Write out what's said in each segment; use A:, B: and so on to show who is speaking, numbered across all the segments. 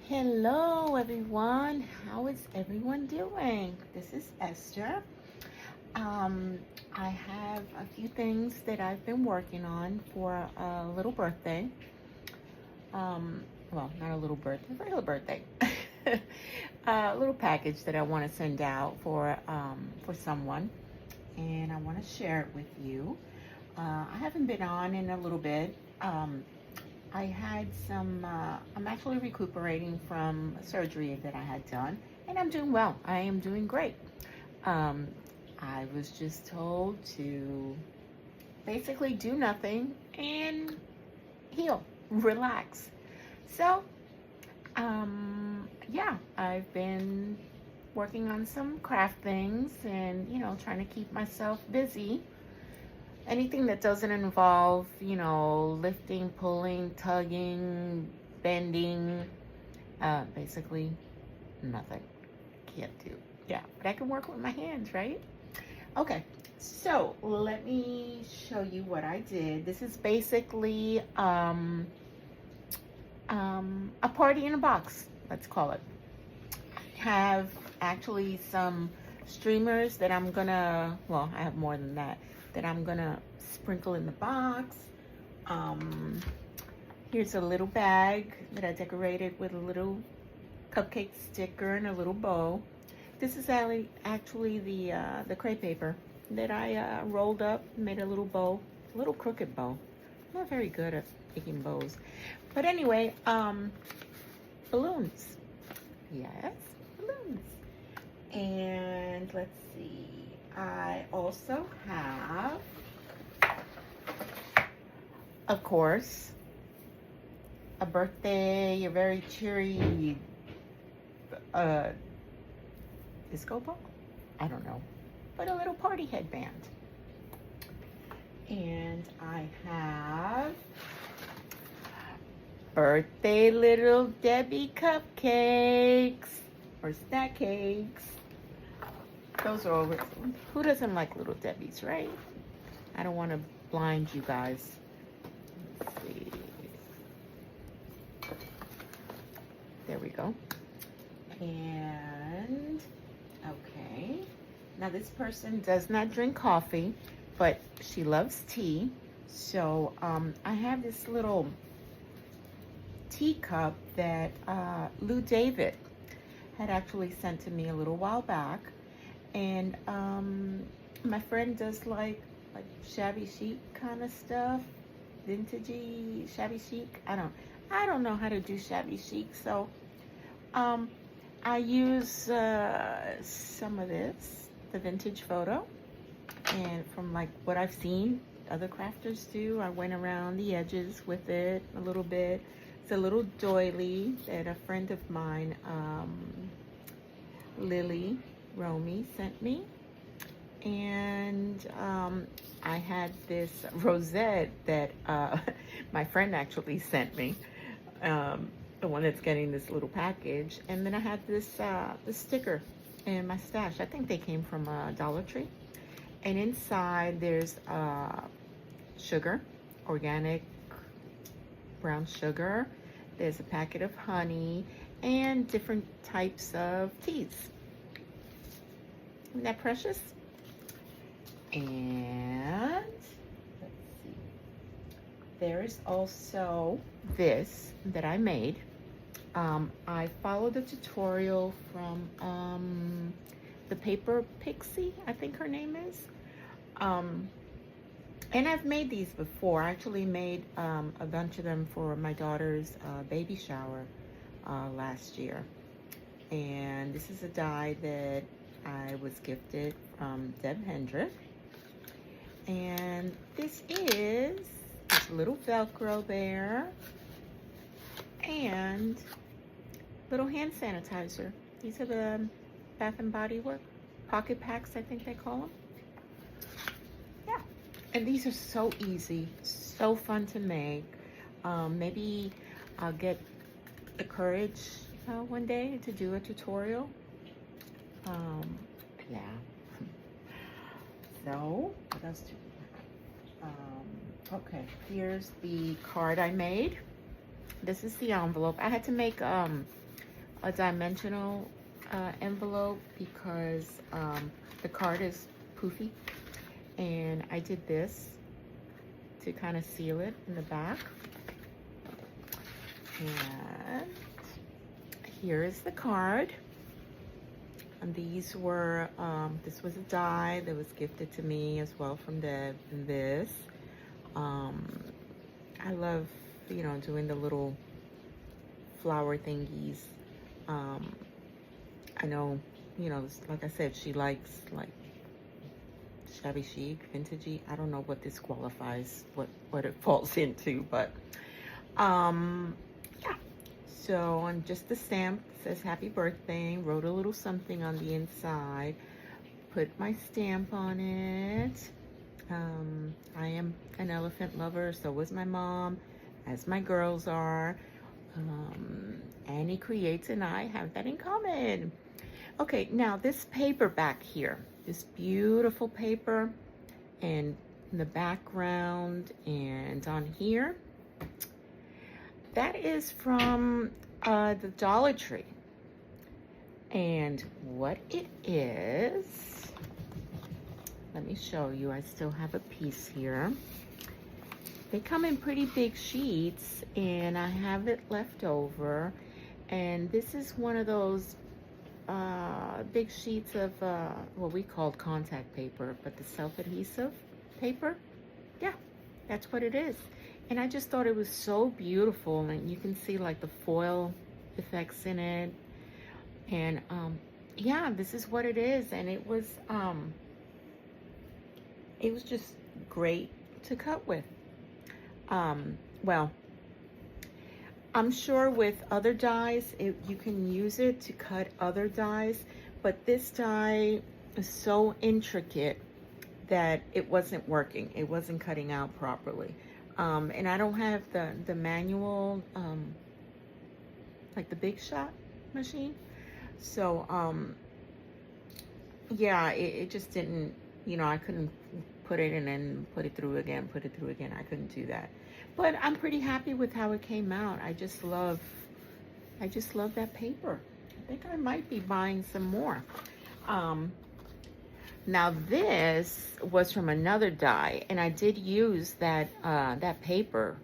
A: Hello, everyone. How is everyone doing? This is Esther. Um, I have a few things that I've been working on for a little birthday. Well, not a little birthday, a regular birthday. A little package that I want to send out for someone, and I want to share it with you. I haven't been on in a little bit. I had I'm actually recuperating from surgery that I had done, and I'm doing well. I am doing great. Um, I was just told to basically do nothing and heal, relax. So, yeah, I've been working on some craft things and, trying to keep myself busy. Anything that doesn't involve, lifting, pulling, tugging, bending, basically nothing. Can't do. Yeah, but I can work with my hands, right? Okay, so let me show you what I did. This is basically a party in a box, let's call it. I have actually some streamers that well, I have more than that I'm gonna sprinkle in the box. Um, Here's a little bag that I decorated with a little cupcake sticker and a little bow. This is actually the crepe paper that I rolled up, made a little bow, a little crooked bow. I'm not very good at making bows, but anyway, balloons. Yes, balloons. And let's see. I also have, of course, a birthday, a very cheery disco ball? I don't know. But a little party headband. And I have birthday little Debbie cupcakes or snack cakes. Those are always, who doesn't like little Debbie's, right? I don't want to blind you guys. Let's see. There we go. And, okay. Now this person does not drink coffee, but she loves tea. So I have this little teacup that Lou David had actually sent to me a little while back. And my friend does like shabby chic kind of stuff, vintagey shabby chic. I don't know how to do shabby chic, so I use some of this, the vintage photo, and from like what I've seen other crafters do, I went around the edges with it a little bit. It's a little doily that a friend of mine, Lily Romy, sent me. And I had this rosette that my friend actually sent me, the one that's getting this little package. And then I had this sticker in my stash. I think they came from Dollar Tree. And inside there's sugar, organic brown sugar. There's a packet of honey and different types of teas. Isn't that precious? And let's see. There is also this that I made. I followed a tutorial from the Paper Pixie, I think her name is. And I've made these before. I actually made a bunch of them for my daughter's baby shower last year. And this is a die that I was gifted from Deb Hendrick. And this is this little Velcro there and little hand sanitizer. These are the Bath and Body Works pocket packs, I think they call them. Yeah, and these are so easy, so fun to make. Maybe I'll get the courage one day to do a tutorial. Yeah. So, what else do we have? Okay, here's the card I made. This is the envelope. I had to make a dimensional envelope because the card is poofy. And I did this to kind of seal it in the back. And here is the card. And these were, this was a die that was gifted to me as well from Deb. And this, I love, you know, doing the little flower thingies. I know, you know, like I said, she likes like shabby chic, vintagey. I don't know what this qualifies, what it falls into, but yeah. So on just the stamp says happy birthday, wrote a little something on the inside, put my stamp on it. I am an elephant lover, so was my mom, as my girls are. Annie Creates and I have that in common. Okay, now this paper back here, this beautiful paper, and in the background and on here, that is from the Dollar Tree. And what it is, let me show you. I still have a piece here. They come in pretty big sheets, and I have it left over. And this is one of those big sheets of what we called contact paper, but the self-adhesive paper. Yeah, that's what it is. And I just thought it was so beautiful, and you can see like the foil effects in it. And yeah, this is what it is. And it was just great to cut with. Well, I'm sure with other dies, you can use it to cut other dies, but this die is so intricate that it wasn't working. It wasn't cutting out properly. And I don't have the manual, like the Big Shot machine. So, yeah, it just didn't, you know, I couldn't put it in and put it through again, put it through again. I couldn't do that. But I'm pretty happy with how it came out. I just love that paper. I think I might be buying some more. Now this was from another die, and I did use that that paper,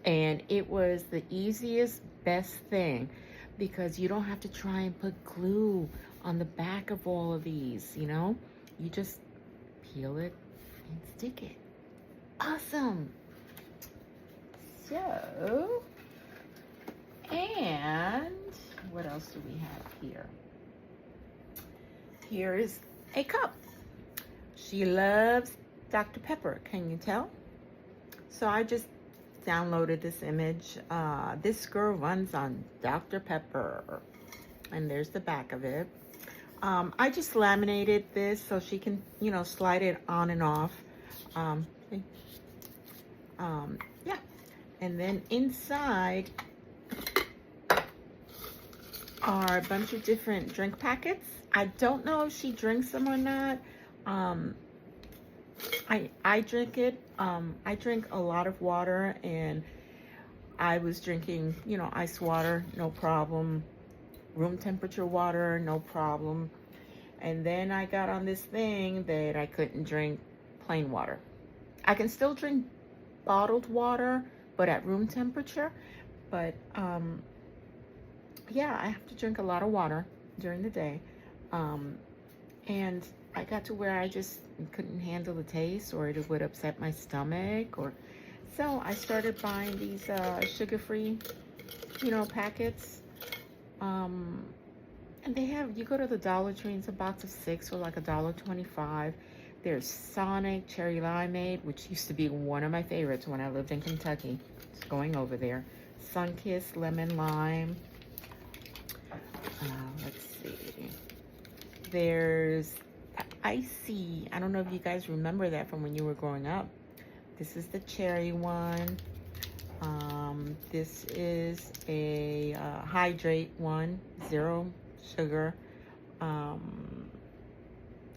A: and it was the easiest, best thing, because you don't have to try and put glue on the back of all of these, you know? You just peel it and stick it. Awesome. So, and what else do we have here? Here is a cup. She loves Dr. Pepper, can you tell? So I just downloaded this image. This girl runs on Dr. Pepper. And there's the back of it. I just laminated this so she can, you know, slide it on and off. Yeah. And then inside are a bunch of different drink packets. I don't know if she drinks them or not. I drink it. I drink a lot of water, and I was drinking, you know, ice water, no problem. Room temperature water, no problem. And then I got on this thing that I couldn't drink plain water. I can still drink bottled water, but at room temperature. But yeah, I have to drink a lot of water during the day. And I got to where I just couldn't handle the taste, or it would upset my stomach, or so I started buying these sugar-free, you know, packets. And they have, you go to the Dollar Tree, it's a box of 6 for like $1.25. There's Sonic Cherry Limeade, which used to be one of my favorites when I lived in Kentucky. Just going over there. Sunkist Lemon Lime. Let's see. There's Icy. I don't know if you guys remember that from when you were growing up. This is the cherry one. This is a hydrate one, 0 sugar.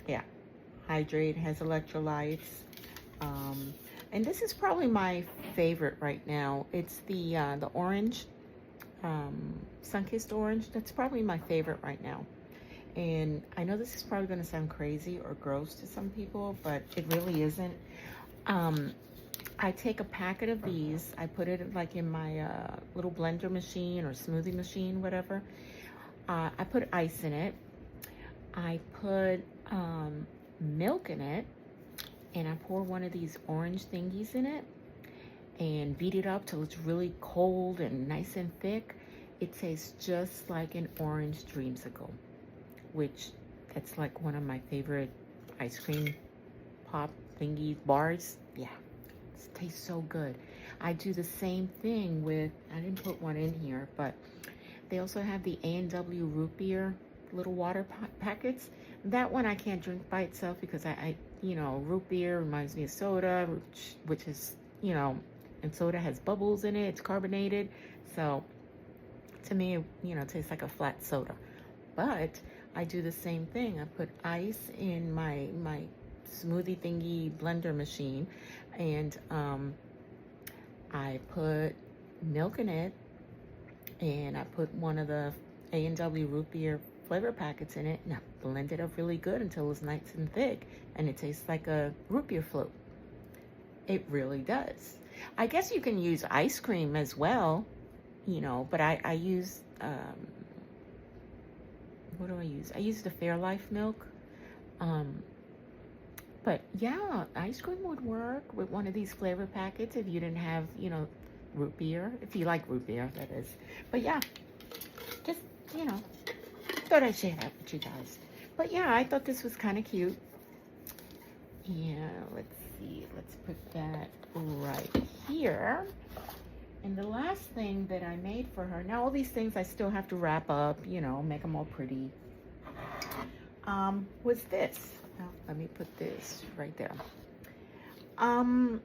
A: Yeah, hydrate, has electrolytes. And this is probably my favorite right now. It's the orange Sunkissed Orange. That's probably my favorite right now. And I know this is probably going to sound crazy or gross to some people, but it really isn't. I take a packet of these, I put it like in my little blender machine or smoothie machine, whatever. I put ice in it. I put milk in it, and I pour one of these orange thingies in it and beat it up till it's really cold and nice and thick. It tastes just like an orange dreamsicle, which that's like one of my favorite ice cream pop thingy bars. Yeah, it tastes so good. I do the same thing with, I didn't put one in here, but they also have the A&W root beer little water packets. That one I can't drink by itself because I you know, root beer reminds me of soda, which is, you know, and soda has bubbles in it, it's carbonated. So to me, you know, it tastes like a flat soda. But I do the same thing. I put ice in my smoothie thingy blender machine, and I put milk in it, and I put one of the A&W root beer flavor packets in it, and I blend it up really good until it's nice and thick, and it tastes like a root beer float. It really does. I guess you can use ice cream as well, you know, but I use, what do I use? I use the Fairlife milk. But yeah, ice cream would work with one of these flavor packets if you didn't have, you know, root beer. If you like root beer, that is. But yeah, just, you know, thought I'd share that with you guys. But yeah, I thought this was kind of cute. Yeah, let's see. Let's put that right here. And the last thing that I made for her, now all these things I still have to wrap up, you know, make them all pretty, was this. Now, let me put this right there. I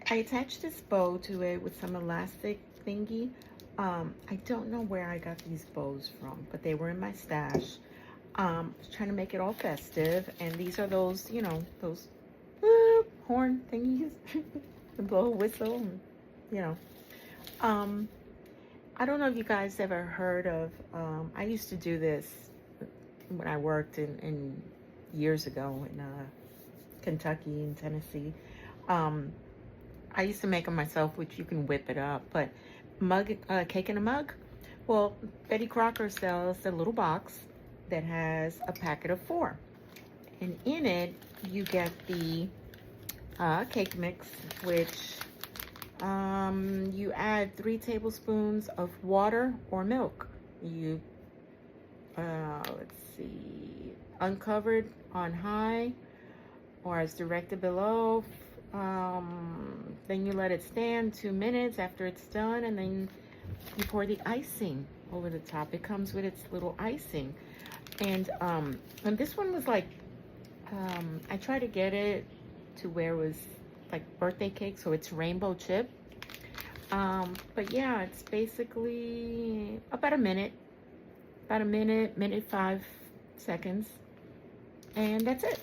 A: attached this bow to it with some elastic thingy. I don't know where I got these bows from, but they were in my stash. I was trying to make it all festive, and these are those, you know, those horn thingies, to blow a whistle, and, you know. I don't know if you guys ever heard of, I used to do this when I worked in years ago in Kentucky and Tennessee. I used to make them myself, which you can whip it up, but cake in a mug. Well, Betty Crocker sells a little box that has a packet of 4, and in it you get the cake mix, which you add 3 tablespoons of water or milk. You let's see, uncovered on high or as directed below. Then you let it stand 2 minutes after it's done, and then you pour the icing over the top. It comes with its little icing, and this one was like, I tried to get it to where it was like birthday cake, so it's rainbow chip. But yeah, it's basically about a minute, minute 5 seconds, and that's it.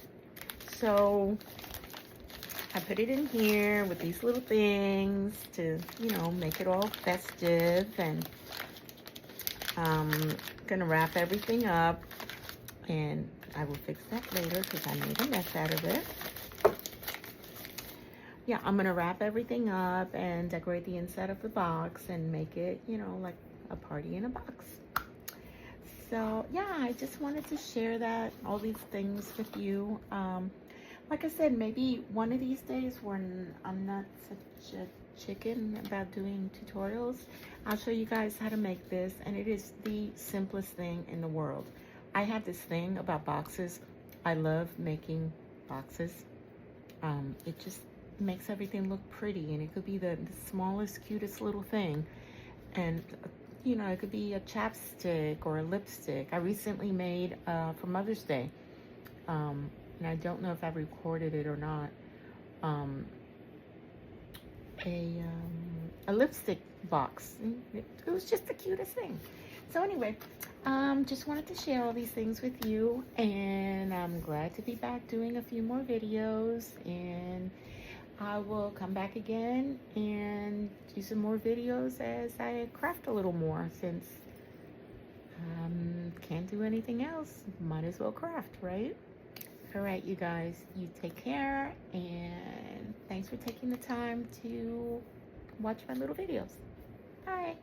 A: So I put it in here with these little things to, you know, make it all festive, and I'm gonna wrap everything up, and I will fix that later because I made a mess out of it. Yeah, I'm gonna wrap everything up and decorate the inside of the box and make it, you know, like a party in a box. So yeah, I just wanted to share that, all these things with you. Like I said, maybe one of these days when I'm not such a chicken about doing tutorials, I'll show you guys how to make this, and it is the simplest thing in the world. I have this thing about boxes. I love making boxes. It just makes everything look pretty, and it could be the smallest, cutest little thing, and you know, it could be a chapstick or a lipstick. I recently made for Mother's Day, and I don't know if I've recorded it or not, a lipstick box. It was just the cutest thing. So anyway, just wanted to share all these things with you, and I'm glad to be back doing a few more videos, and I will come back again and do some more videos as I craft a little more, since can't do anything else. Might as well craft, right? All right, you guys, you take care, and thanks for taking the time to watch my little videos. Bye.